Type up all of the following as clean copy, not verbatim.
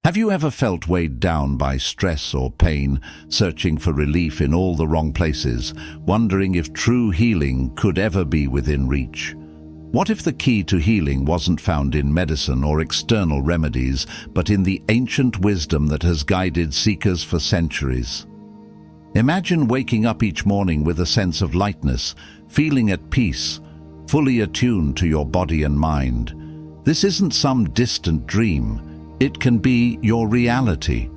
Have you ever felt weighed down by stress or pain, searching for relief in all the wrong places, wondering if true healing could ever be within reach? What if the key to healing wasn't found in medicine or external remedies, but in the ancient wisdom that has guided seekers for centuries? Imagine waking up each morning with a sense of lightness, feeling at peace, fully attuned to your body and mind. This isn't some distant dream. It can be your reality.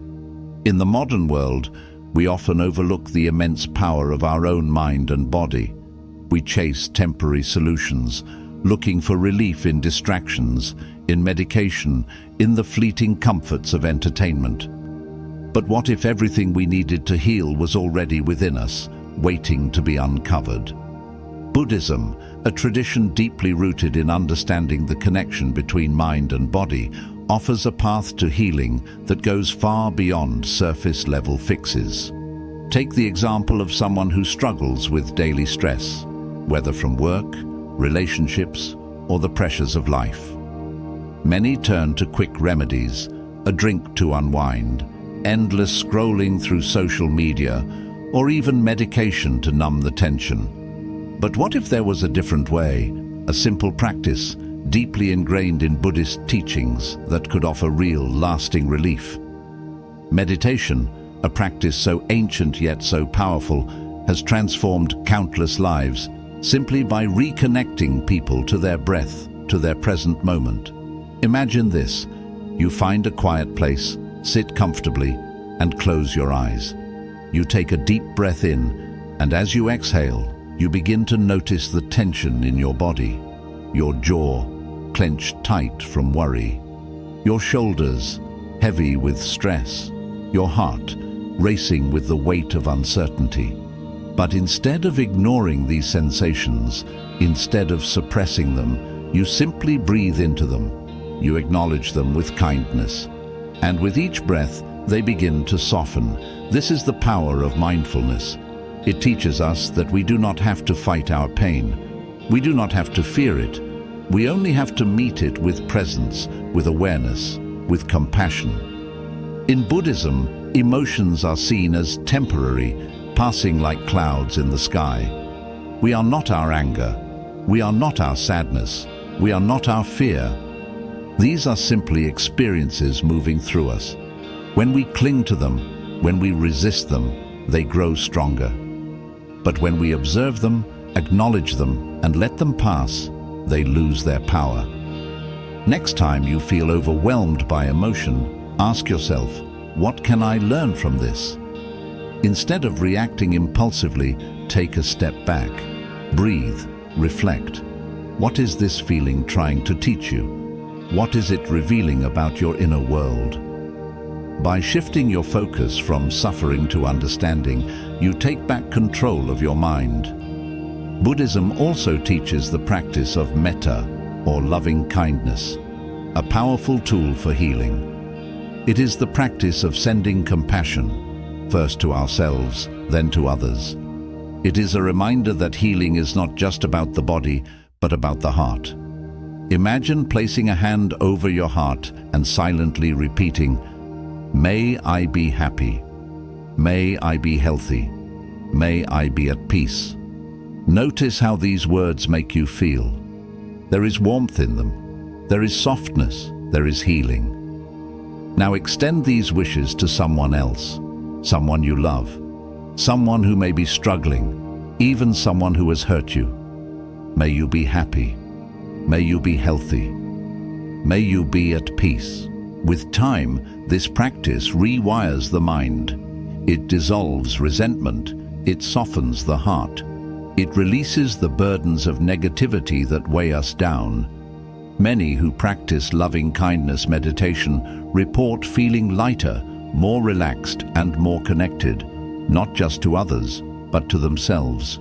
In the modern world, we often overlook the immense power of our own mind and body. We chase temporary solutions, looking for relief in distractions, in medication, in the fleeting comforts of entertainment. But what if everything we needed to heal was already within us, waiting to be uncovered? Buddhism, a tradition deeply rooted in understanding the connection between mind and body, offers a path to healing that goes far beyond surface-level fixes. Take the example of someone who struggles with daily stress, whether from work, relationships, or the pressures of life. Many turn to quick remedies, a drink to unwind, endless scrolling through social media, or even medication to numb the tension. But what if there was a different way, a simple practice, deeply ingrained in Buddhist teachings that could offer real, lasting relief? Meditation, a practice so ancient yet so powerful, has transformed countless lives simply by reconnecting people to their breath, to their present moment. Imagine this: you find a quiet place, sit comfortably, and close your eyes. You take a deep breath in, and as you exhale, you begin to notice the tension in your body. Your jaw clenched tight from worry, your shoulders heavy with stress, your heart racing with the weight of uncertainty. But instead of ignoring these sensations, instead of suppressing them, you simply breathe into them. You acknowledge them with kindness. And with each breath, they begin to soften. This is the power of mindfulness. It teaches us that we do not have to fight our pain. We do not have to fear it. We only have to meet it with presence, with awareness, with compassion. In Buddhism, emotions are seen as temporary, passing like clouds in the sky. We are not our anger. We are not our sadness. We are not our fear. These are simply experiences moving through us. When we cling to them, when we resist them, they grow stronger. But when we observe them, acknowledge them, and let them pass, they lose their power. Next time you feel overwhelmed by emotion, ask yourself, what can I learn from this? Instead of reacting impulsively, take a step back. Breathe, reflect. What is this feeling trying to teach you? What is it revealing about your inner world? By shifting your focus from suffering to understanding, you take back control of your mind. Buddhism also teaches the practice of metta, or loving kindness, a powerful tool for healing. It is the practice of sending compassion, first to ourselves, then to others. It is a reminder that healing is not just about the body, but about the heart. Imagine placing a hand over your heart and silently repeating, "May I be happy. May I be healthy. May I be at peace." Notice how these words make you feel. There is warmth in them. There is softness. There is healing. Now extend these wishes to someone else, someone you love, someone who may be struggling, even someone who has hurt you. May you be happy. May you be healthy. May you be at peace. With time, this practice rewires the mind. It dissolves resentment. It softens the heart. It releases the burdens of negativity that weigh us down. Many who practice loving-kindness meditation report feeling lighter, more relaxed, and more connected, not just to others, but to themselves.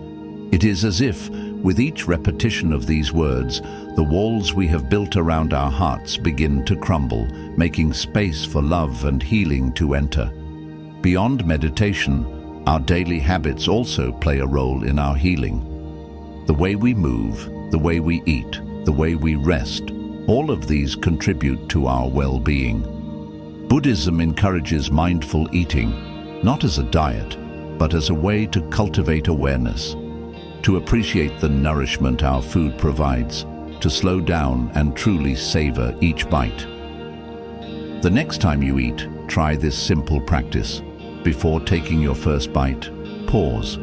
It is as if, with each repetition of these words, the walls we have built around our hearts begin to crumble, making space for love and healing to enter. Beyond meditation, our daily habits also play a role in our healing. The way we move, the way we eat, the way we rest, all of these contribute to our well-being. Buddhism encourages mindful eating, not as a diet, but as a way to cultivate awareness, to appreciate the nourishment our food provides, to slow down and truly savor each bite. The next time you eat, try this simple practice. Before taking your first bite, pause.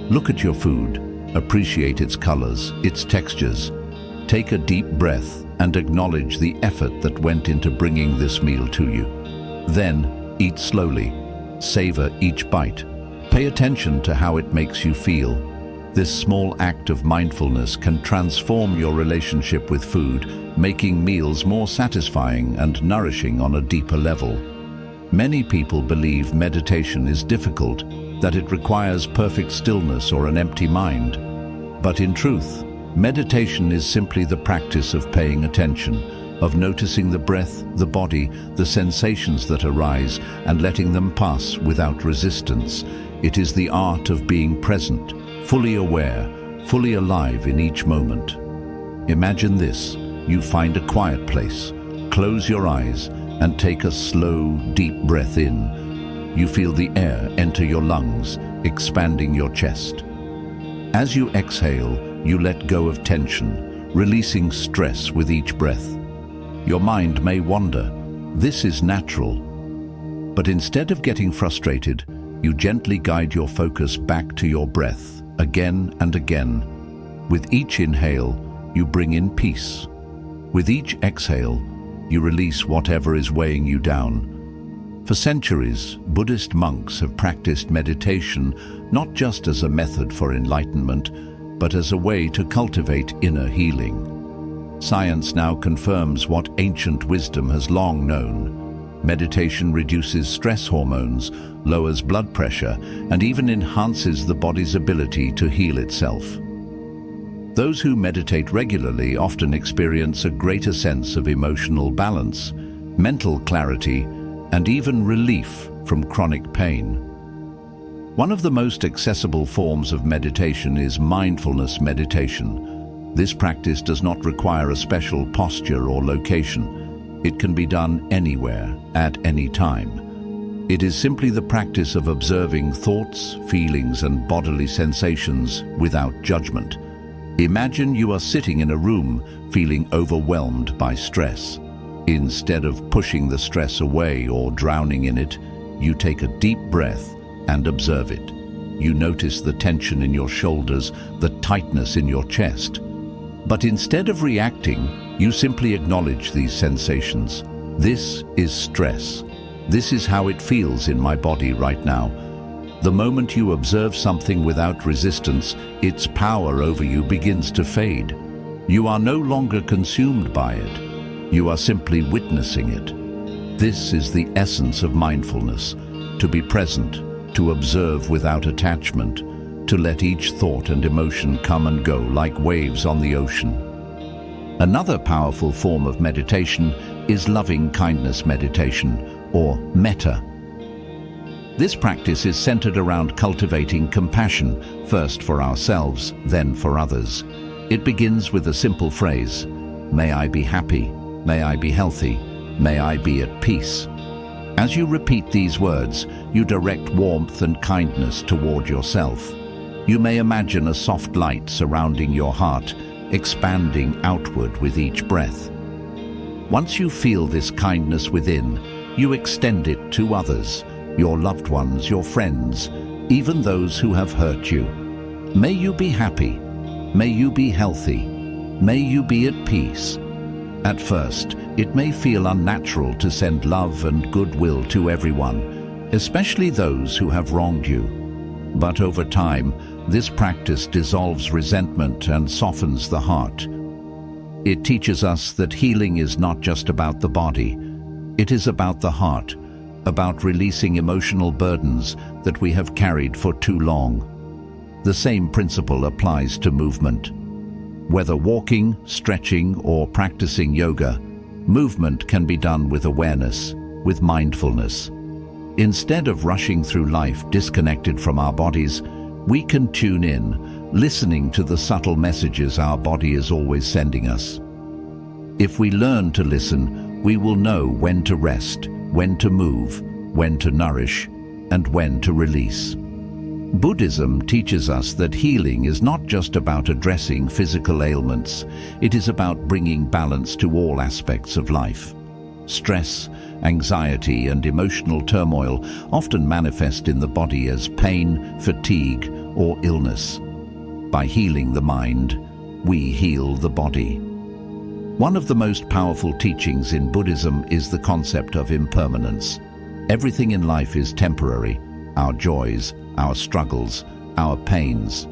Look at your food, appreciate its colors, its textures. Take a deep breath and acknowledge the effort that went into bringing this meal to you. Then, eat slowly. Savor each bite. Pay attention to how it makes you feel. This small act of mindfulness can transform your relationship with food, making meals more satisfying and nourishing on a deeper level. Many people believe meditation is difficult, that it requires perfect stillness or an empty mind. But in truth, meditation is simply the practice of paying attention, of noticing the breath, the body, the sensations that arise, and letting them pass without resistance. It is the art of being present, fully aware, fully alive in each moment. Imagine this: you find a quiet place, close your eyes, and take a slow, deep breath in. You feel the air enter your lungs, expanding your chest. As you exhale, you let go of tension, releasing stress with each breath. Your mind may wander. This is natural. But instead of getting frustrated, you gently guide your focus back to your breath, again and again. With each inhale, you bring in peace. With each exhale, you release whatever is weighing you down. For centuries, Buddhist monks have practiced meditation not just as a method for enlightenment, but as a way to cultivate inner healing. Science now confirms what ancient wisdom has long known. Meditation reduces stress hormones, lowers blood pressure, and even enhances the body's ability to heal itself. Those who meditate regularly often experience a greater sense of emotional balance, mental clarity, and even relief from chronic pain. One of the most accessible forms of meditation is mindfulness meditation. This practice does not require a special posture or location. It can be done anywhere, at any time. It is simply the practice of observing thoughts, feelings, and bodily sensations without judgment. Imagine you are sitting in a room feeling overwhelmed by stress. Instead of pushing the stress away or drowning in it, you take a deep breath and observe it. You notice the tension in your shoulders, the tightness in your chest. But instead of reacting, you simply acknowledge these sensations. This is stress. This is how it feels in my body right now. The moment you observe something without resistance, its power over you begins to fade. You are no longer consumed by it. You are simply witnessing it. This is the essence of mindfulness: to be present, to observe without attachment, to let each thought and emotion come and go like waves on the ocean. Another powerful form of meditation is loving kindness meditation, or metta. This practice is centered around cultivating compassion, first for ourselves, then for others. It begins with a simple phrase: "May I be happy, may I be healthy, may I be at peace." As you repeat these words, you direct warmth and kindness toward yourself. You may imagine a soft light surrounding your heart, expanding outward with each breath. Once you feel this kindness within, you extend it to others, your loved ones, your friends, even those who have hurt you. May you be happy. May you be healthy. May you be at peace. At first, it may feel unnatural to send love and goodwill to everyone, especially those who have wronged you. But over time, this practice dissolves resentment and softens the heart. It teaches us that healing is not just about the body. It is about the heart, about releasing emotional burdens that we have carried for too long. The same principle applies to movement. Whether walking, stretching, or practicing yoga, movement can be done with awareness, with mindfulness. Instead of rushing through life disconnected from our bodies, we can tune in, listening to the subtle messages our body is always sending us. If we learn to listen, we will know when to rest, when to move, when to nourish, and when to release. Buddhism teaches us that healing is not just about addressing physical ailments, it is about bringing balance to all aspects of life. Stress, anxiety, and emotional turmoil often manifest in the body as pain, fatigue, or illness. By healing the mind, we heal the body. One of the most powerful teachings in Buddhism is the concept of impermanence. Everything in life is temporary, our joys, our struggles, our pains.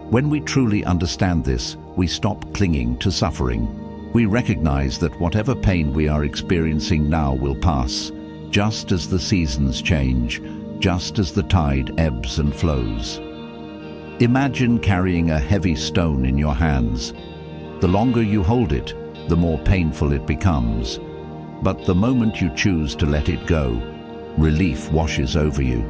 When we truly understand this, we stop clinging to suffering. We recognize that whatever pain we are experiencing now will pass, just as the seasons change, just as the tide ebbs and flows. Imagine carrying a heavy stone in your hands. The longer you hold it, the more painful it becomes. But the moment you choose to let it go, relief washes over you.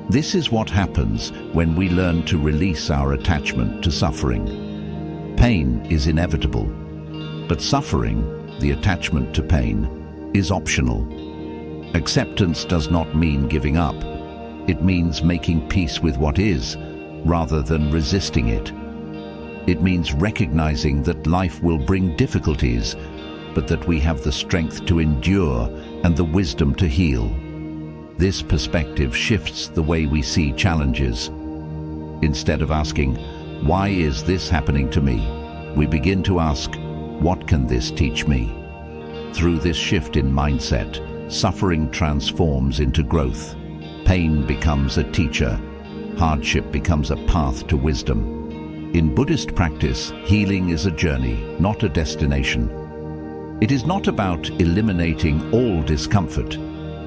This is what happens when we learn to release our attachment to suffering. Pain is inevitable, but suffering, the attachment to pain, is optional. Acceptance does not mean giving up. It means making peace with what is, rather than resisting it. It means recognizing that life will bring difficulties, but that we have the strength to endure and the wisdom to heal. This perspective shifts the way we see challenges. Instead of asking, "Why is this happening to me?" we begin to ask, "What can this teach me?" Through this shift in mindset, suffering transforms into growth. Pain becomes a teacher. Hardship becomes a path to wisdom. In Buddhist practice, healing is a journey, not a destination. It is not about eliminating all discomfort,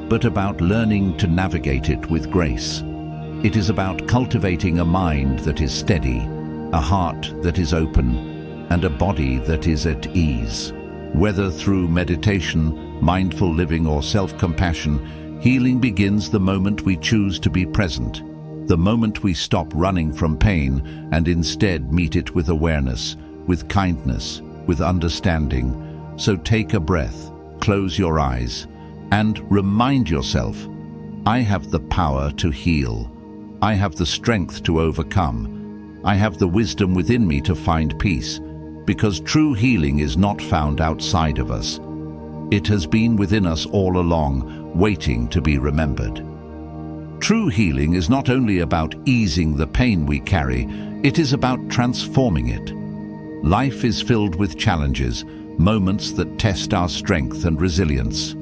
but about learning to navigate it with grace. It is about cultivating a mind that is steady, a heart that is open, and a body that is at ease. Whether through meditation, mindful living, or self-compassion, healing begins the moment we choose to be present, the moment we stop running from pain and instead meet it with awareness, with kindness, with understanding. So take a breath, close your eyes, and remind yourself, I have the power to heal. I have the strength to overcome. I have the wisdom within me to find peace, because true healing is not found outside of us. It has been within us all along, waiting to be remembered. True healing is not only about easing the pain we carry, it is about transforming it. Life is filled with challenges, moments that test our strength and resilience.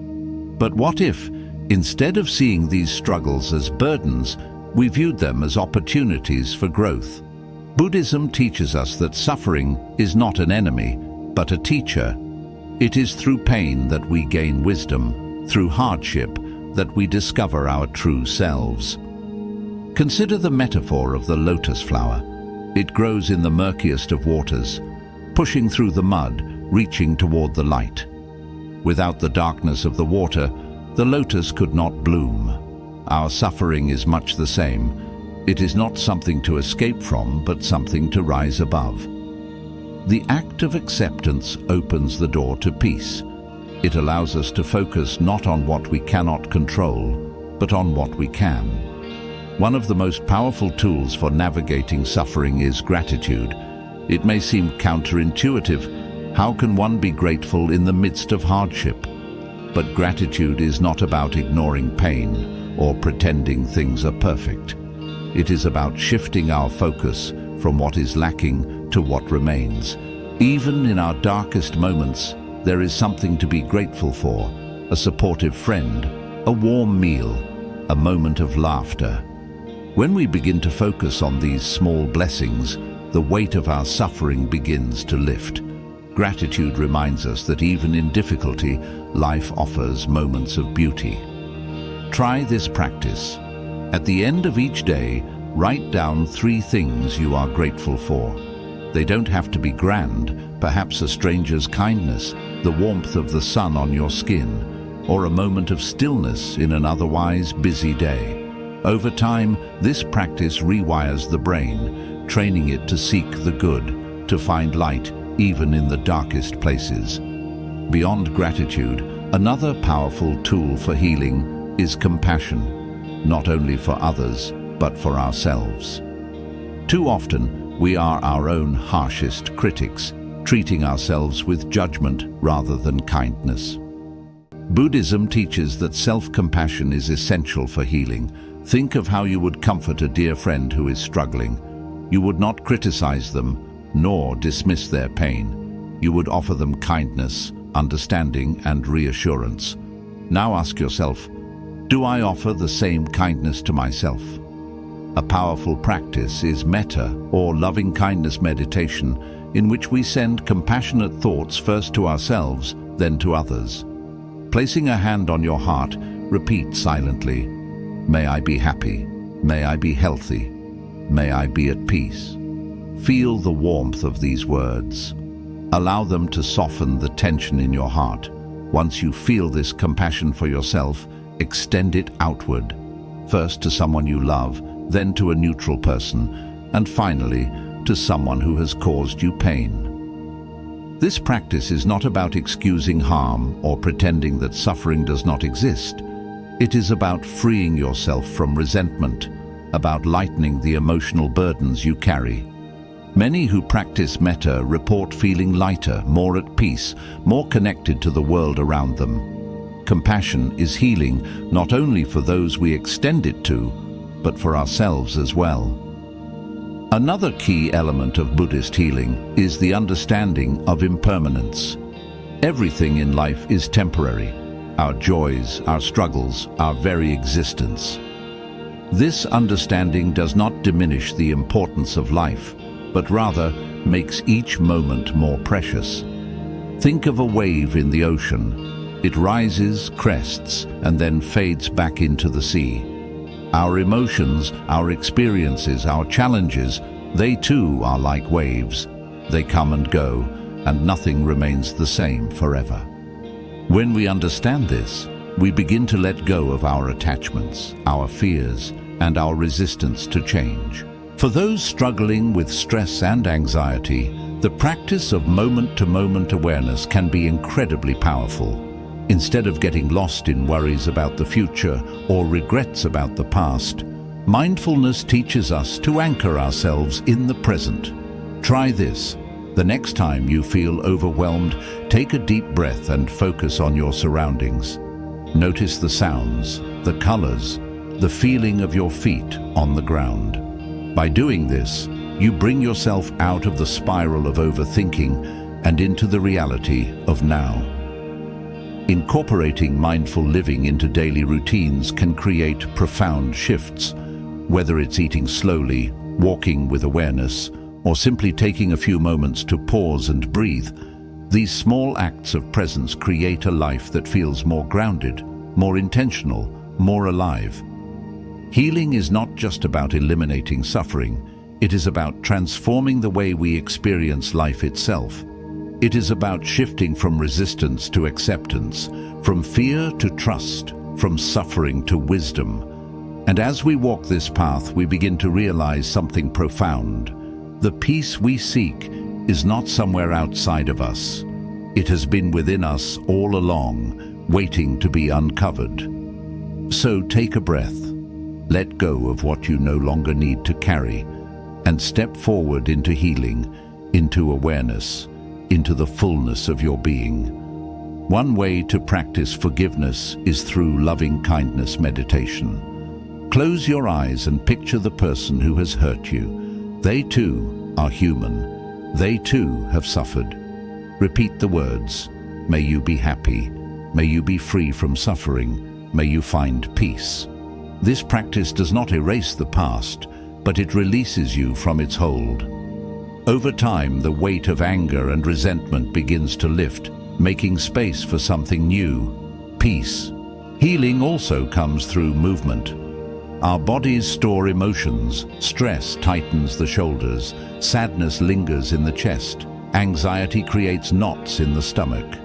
But what if, instead of seeing these struggles as burdens, we viewed them as opportunities for growth? Buddhism teaches us that suffering is not an enemy, but a teacher. It is through pain that we gain wisdom, through hardship that we discover our true selves. Consider the metaphor of the lotus flower. It grows in the murkiest of waters, pushing through the mud, reaching toward the light. Without the darkness of the water, the lotus could not bloom. Our suffering is much the same. It is not something to escape from, but something to rise above. The act of acceptance opens the door to peace. It allows us to focus not on what we cannot control, but on what we can. One of the most powerful tools for navigating suffering is gratitude. It may seem counterintuitive. How can one be grateful in the midst of hardship? But gratitude is not about ignoring pain or pretending things are perfect. It is about shifting our focus from what is lacking to what remains. Even in our darkest moments, there is something to be grateful for: a supportive friend, a warm meal, a moment of laughter. When we begin to focus on these small blessings, the weight of our suffering begins to lift. Gratitude reminds us that even in difficulty, life offers moments of beauty. Try this practice. At the end of each day, write down 3 things you are grateful for. They don't have to be grand, perhaps a stranger's kindness, the warmth of the sun on your skin, or a moment of stillness in an otherwise busy day. Over time, this practice rewires the brain, training it to seek the good, to find light even in the darkest places. Beyond gratitude, Another powerful tool for healing is compassion, not only for others, but for ourselves. Too often, we are our own harshest critics, treating ourselves with judgment rather than kindness. Buddhism teaches that self-compassion is essential for healing. Think of how you would comfort a dear friend who is struggling. You would not criticize them, nor dismiss their pain. You would offer them kindness, understanding, and reassurance. Now ask yourself, do I offer the same kindness to myself? A powerful practice is metta, or loving-kindness meditation, in which we send compassionate thoughts first to ourselves, then to others. Placing a hand on your heart, repeat silently, "May I be happy. May I be healthy. May I be at peace." Feel the warmth of these words. Allow them to soften the tension in your heart. Once you feel this compassion for yourself, extend it outward, first to someone you love, then to a neutral person, and finally to someone who has caused you pain. This practice is not about excusing harm or pretending that suffering does not exist. It is about freeing yourself from resentment, about lightening the emotional burdens you carry. Many who practice metta report feeling lighter, more at peace, more connected to the world around them. Compassion is healing not only for those we extend it to, but for ourselves as well. Another key element of Buddhist healing is the understanding of impermanence. Everything in life is temporary, our joys, our struggles, our very existence. This understanding does not diminish the importance of life, but rather makes each moment more precious. Think of a wave in the ocean. It rises, crests, and then fades back into the sea. Our emotions, our experiences, our challenges, they too are like waves. They come and go, and nothing remains the same forever. When we understand this, we begin to let go of our attachments, our fears, and our resistance to change. For those struggling with stress and anxiety, the practice of moment-to-moment awareness can be incredibly powerful. Instead of getting lost in worries about the future or regrets about the past, mindfulness teaches us to anchor ourselves in the present. Try this. The next time you feel overwhelmed, take a deep breath and focus on your surroundings. Notice the sounds, the colors, the feeling of your feet on the ground. By doing this, you bring yourself out of the spiral of overthinking and into the reality of now. Incorporating mindful living into daily routines can create profound shifts, whether it's eating slowly, walking with awareness, or simply taking a few moments to pause and breathe. These small acts of presence create a life that feels more grounded, more intentional, more alive. Healing is not just about eliminating suffering. It is about transforming the way we experience life itself. It is about shifting from resistance to acceptance, from fear to trust, from suffering to wisdom. And as we walk this path, we begin to realize something profound. The peace we seek is not somewhere outside of us. It has been within us all along, waiting to be uncovered. So take a breath. Let go of what you no longer need to carry, and step forward into healing, into awareness, into the fullness of your being. One way to practice forgiveness is through loving-kindness meditation. Close your eyes and picture the person who has hurt you. They too are human. They too have suffered. Repeat the words, "May you be happy. May you be free from suffering. May you find peace." This practice does not erase the past, but it releases you from its hold. Over time, the weight of anger and resentment begins to lift, making space for something new, peace. Healing also comes through movement. Our bodies store emotions. Stress tightens the shoulders, sadness lingers in the chest, anxiety creates knots in the stomach.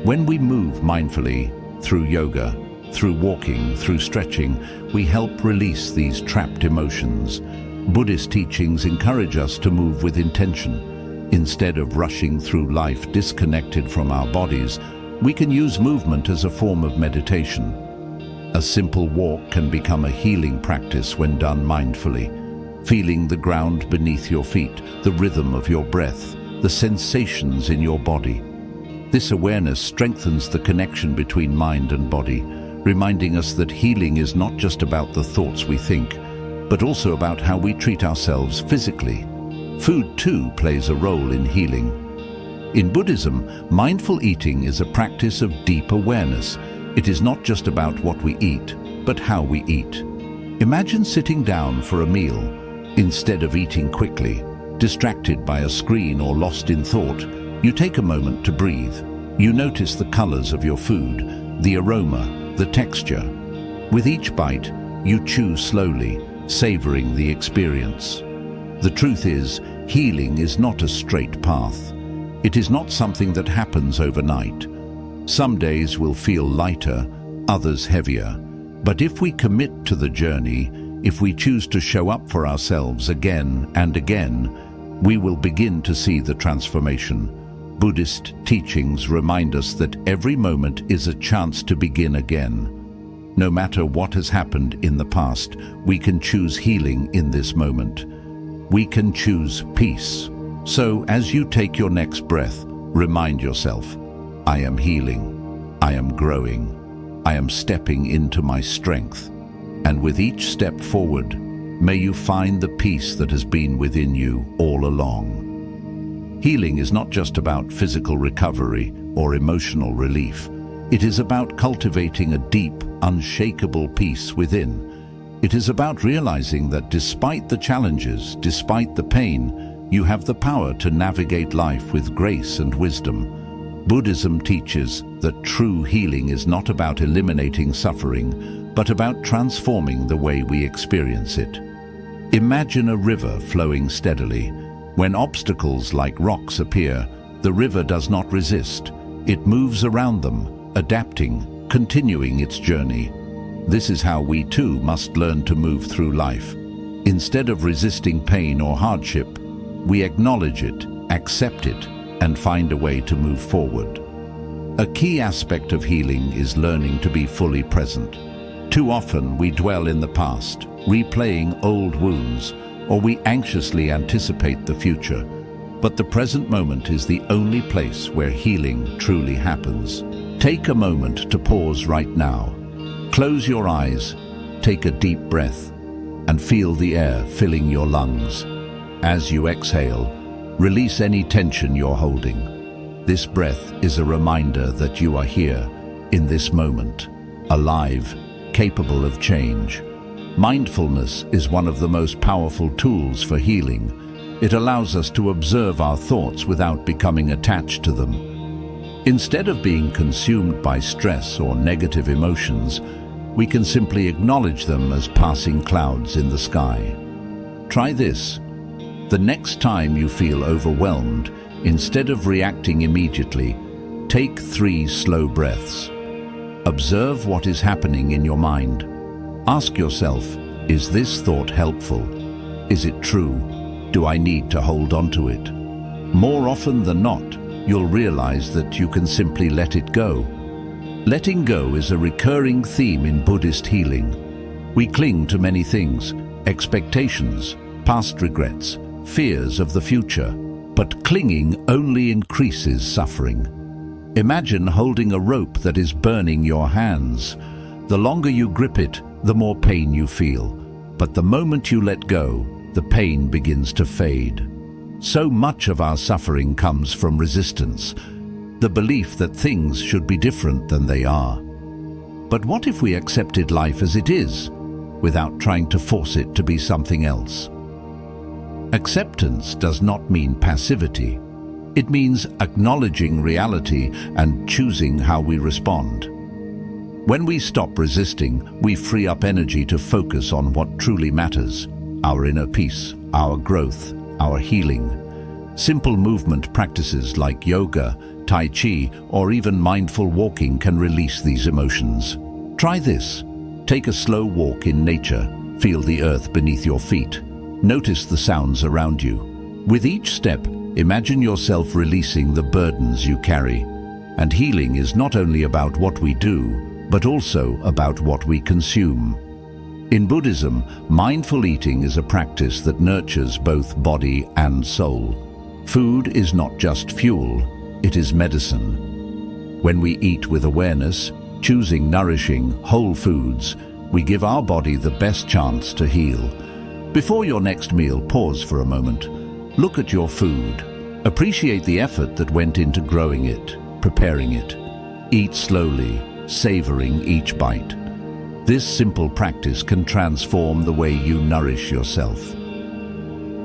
When we move mindfully, through yoga, through walking, through stretching, we help release these trapped emotions. Buddhist teachings encourage us to move with intention. Instead of rushing through life disconnected from our bodies, we allow ourselves to be present. This practice is not about escaping reality, but about allowing it to guide us. We can use movement as a form of meditation. A simple walk can become a healing practice when done mindfully, feeling the ground beneath your feet, the rhythm of your breath, the sensations in your body. This awareness strengthens the connection between mind and body, reminding us that healing is not just about the thoughts we think, but also about how we treat ourselves physically. Food, too, plays a role in healing. In Buddhism, mindful eating is a practice of deep awareness. It is not just about what we eat, but how we eat. Imagine sitting down for a meal. Instead of eating quickly, distracted by a screen or lost in thought, you take a moment to breathe. You notice the colors of your food, the aroma, the texture. With each bite, you chew slowly, savoring the experience. The truth is, healing is not a straight path. It is not something that happens overnight. Some days will feel lighter, others heavier. But if we commit to the journey, if we choose to show up for ourselves again and again, we will begin to see the transformation. Buddhist teachings remind us that every moment is a chance to begin again. No matter what has happened in the past, we can choose healing in this moment. We can choose peace. So, as you take your next breath, remind yourself, I am healing, I am growing, I am stepping into my strength. And with each step forward, may you find the peace that has been within you all along. Healing is not just about physical recovery or emotional relief. It is about cultivating a deep, unshakable peace within. It is about realizing that despite the challenges, despite the pain, you have the power to navigate life with grace and wisdom. Buddhism teaches that true healing is not about eliminating suffering, but about transforming the way we experience it. Imagine a river flowing steadily. When obstacles like rocks appear, the river does not resist. It moves around them, adapting, continuing its journey. This is how we too must learn to move through life. Instead of resisting pain or hardship, we acknowledge it, accept it, and find a way to move forward. A key aspect of healing is learning to be fully present. Too often we dwell in the past, replaying old wounds, or we anxiously anticipate the future. But the present moment is the only place where healing truly happens. Take a moment to pause right now. Close your eyes, take a deep breath, and feel the air filling your lungs. As you exhale, release any tension you're holding. This breath is a reminder that you are here, in this moment, alive, capable of change. Mindfulness is one of the most powerful tools for healing. It allows us to observe our thoughts without becoming attached to them. Instead of being consumed by stress or negative emotions, we can simply acknowledge them as passing clouds in the sky. Try this. The next time you feel overwhelmed, instead of reacting immediately, take 3 slow breaths. Observe what is happening in your mind. Ask yourself, is this thought helpful? Is it true? Do I need to hold on to it? More often than not, you'll realize that you can simply let it go. Letting go is a recurring theme in Buddhist healing. We cling to many things, expectations, past regrets, fears of the future, but clinging only increases suffering. Imagine holding a rope that is burning your hands. The longer you grip it, the more pain you feel. But the moment you let go, the pain begins to fade. So much of our suffering comes from resistance, the belief that things should be different than they are. But what if we accepted life as it is, without trying to force it to be something else? Acceptance does not mean passivity. It means acknowledging reality and choosing how we respond. When we stop resisting, we free up energy to focus on what truly matters: our inner peace, our growth, our healing. Simple movement practices like yoga, tai chi, or even mindful walking can release these emotions. Try this. Take a slow walk in nature. Feel the earth beneath your feet. Notice the sounds around you. With each step, imagine yourself releasing the burdens you carry. And healing is not only about what we do, but also about what we consume. In Buddhism, mindful eating is a practice that nurtures both body and soul. Food is not just fuel, it is medicine. When we eat with awareness, choosing nourishing, whole foods, we give our body the best chance to heal. Before your next meal, pause for a moment. Look at your food. Appreciate the effort that went into growing it, preparing it. Eat slowly, savoring each bite. This simple practice can transform the way you nourish yourself.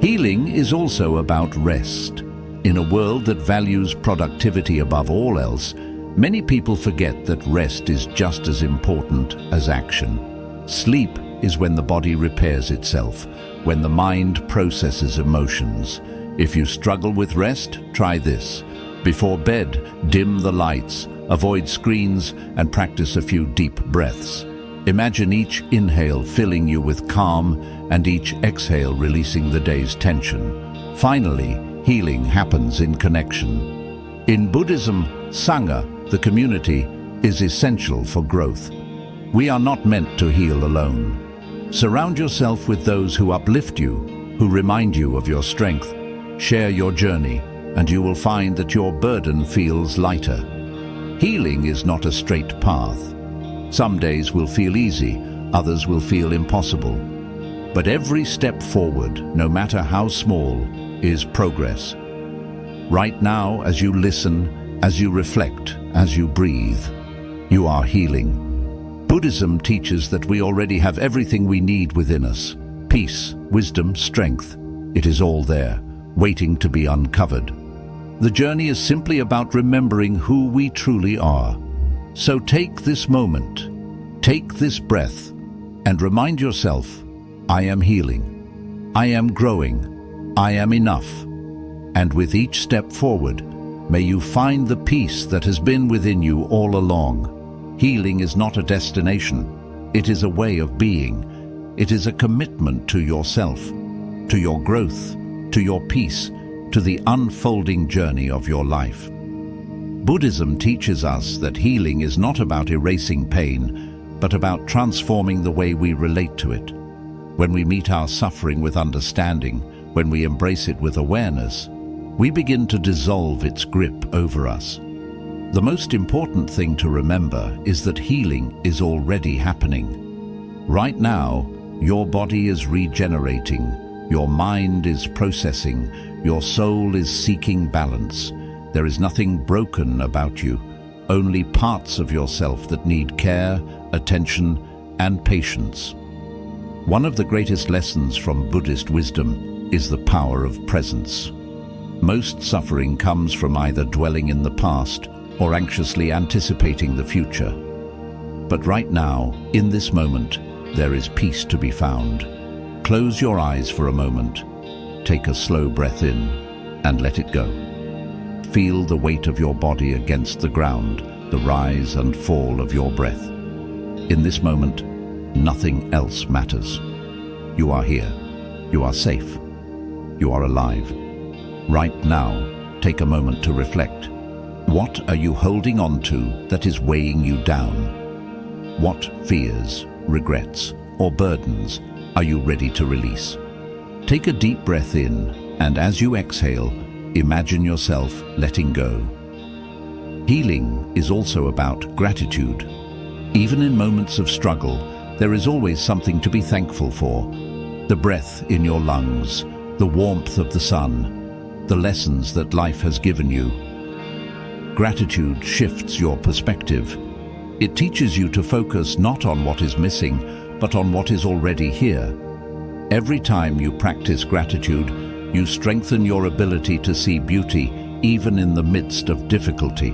Healing is also about rest. In a world that values productivity above all else, many people forget that rest is just as important as action. Sleep is when the body repairs itself, when the mind processes emotions. If you struggle with rest, try this. Before bed, dim the lights, avoid screens, and practice a few deep breaths. Imagine each inhale filling you with calm and each exhale releasing the day's tension. Finally, healing happens in connection. In Buddhism, Sangha, the community, is essential for growth. We are not meant to heal alone. Surround yourself with those who uplift you, who remind you of your strength. Share your journey, and you will find that your burden feels lighter. Healing is not a straight path. Some days will feel easy, others will feel impossible. But every step forward, no matter how small, is progress. Right now, as you listen, as you reflect, as you breathe, you are healing. Buddhism teaches that we already have everything we need within us. Peace, wisdom, strength. It is all there, waiting to be uncovered. The journey is simply about remembering who we truly are. So take this moment, take this breath, and remind yourself, I am healing, I am growing, I am enough. And with each step forward, may you find the peace that has been within you all along. Healing is not a destination, it is a way of being. It is a commitment to yourself, to your growth, to your peace, to the unfolding journey of your life. Buddhism teaches us that healing is not about erasing pain, but about transforming the way we relate to it. When we meet our suffering with understanding, when we embrace it with awareness, we begin to dissolve its grip over us. The most important thing to remember is that healing is already happening. Right now, your body is regenerating, your mind is processing, your soul is seeking balance. There is nothing broken about you, only parts of yourself that need care, attention, and patience. One of the greatest lessons from Buddhist wisdom is the power of presence. Most suffering comes from either dwelling in the past or anxiously anticipating the future. But right now, in this moment, there is peace to be found. Close your eyes for a moment, take a slow breath in, and let it go. Feel the weight of your body against the ground, the rise and fall of your breath. In this moment, nothing else matters. You are here. You are safe. You are alive. Right now, take a moment to reflect. What are you holding on to that is weighing you down? What fears, regrets, or burdens are you ready to release? Take a deep breath in, and as you exhale, imagine yourself letting go. Healing is also about gratitude. Even in moments of struggle, there is always something to be thankful for. The breath in your lungs, the warmth of the sun, the lessons that life has given you. Gratitude shifts your perspective. It teaches you to focus not on what is missing, but on what is already here. Every time you practice gratitude, you strengthen your ability to see beauty even in the midst of difficulty.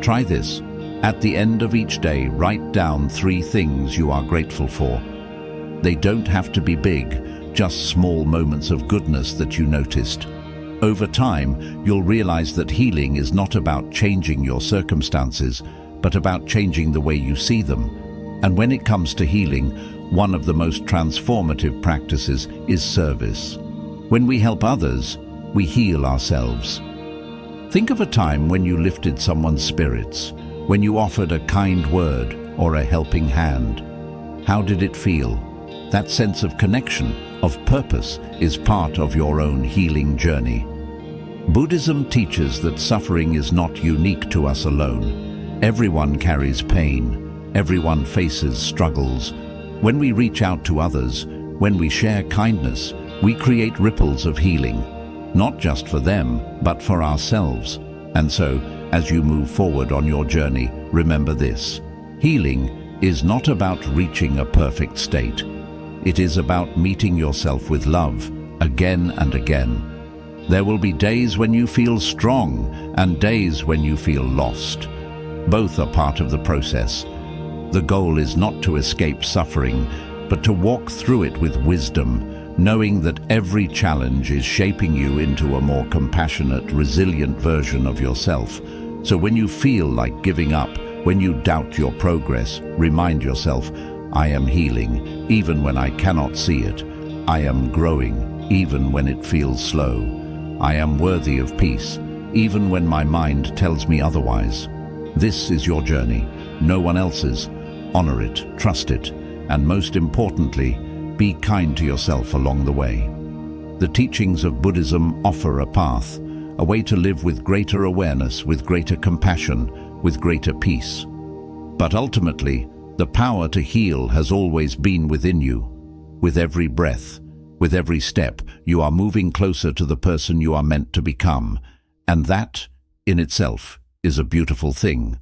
Try this. At the end of each day, write down 3 things you are grateful for. They don't have to be big, just small moments of goodness that you noticed. Over time, you'll realize that healing is not about changing your circumstances, but about changing the way you see them. And when it comes to healing, one of the most transformative practices is service. When we help others, we heal ourselves. Think of a time when you lifted someone's spirits, when you offered a kind word or a helping hand. How did it feel? That sense of connection, of purpose, is part of your own healing journey. Buddhism teaches that suffering is not unique to us alone. Everyone carries pain. Everyone faces struggles. When we reach out to others, when we share kindness, we create ripples of healing, not just for them, but for ourselves. And so, as you move forward on your journey, remember this: healing is not about reaching a perfect state. It is about meeting yourself with love, again and again. There will be days when you feel strong and days when you feel lost. Both are part of the process. The goal is not to escape suffering, but to walk through it with wisdom, knowing that every challenge is shaping you into a more compassionate, resilient version of yourself. So when you feel like giving up, when you doubt your progress, remind yourself, I am healing, even when I cannot see it. I am growing, even when it feels slow. I am worthy of peace, even when my mind tells me otherwise. This is your journey, no one else's. Honor it, trust it, and most importantly, be kind to yourself along the way. The teachings of Buddhism offer a path, a way to live with greater awareness, with greater compassion, with greater peace. But ultimately, the power to heal has always been within you. With every breath, with every step, you are moving closer to the person you are meant to become. And that, in itself, is a beautiful thing.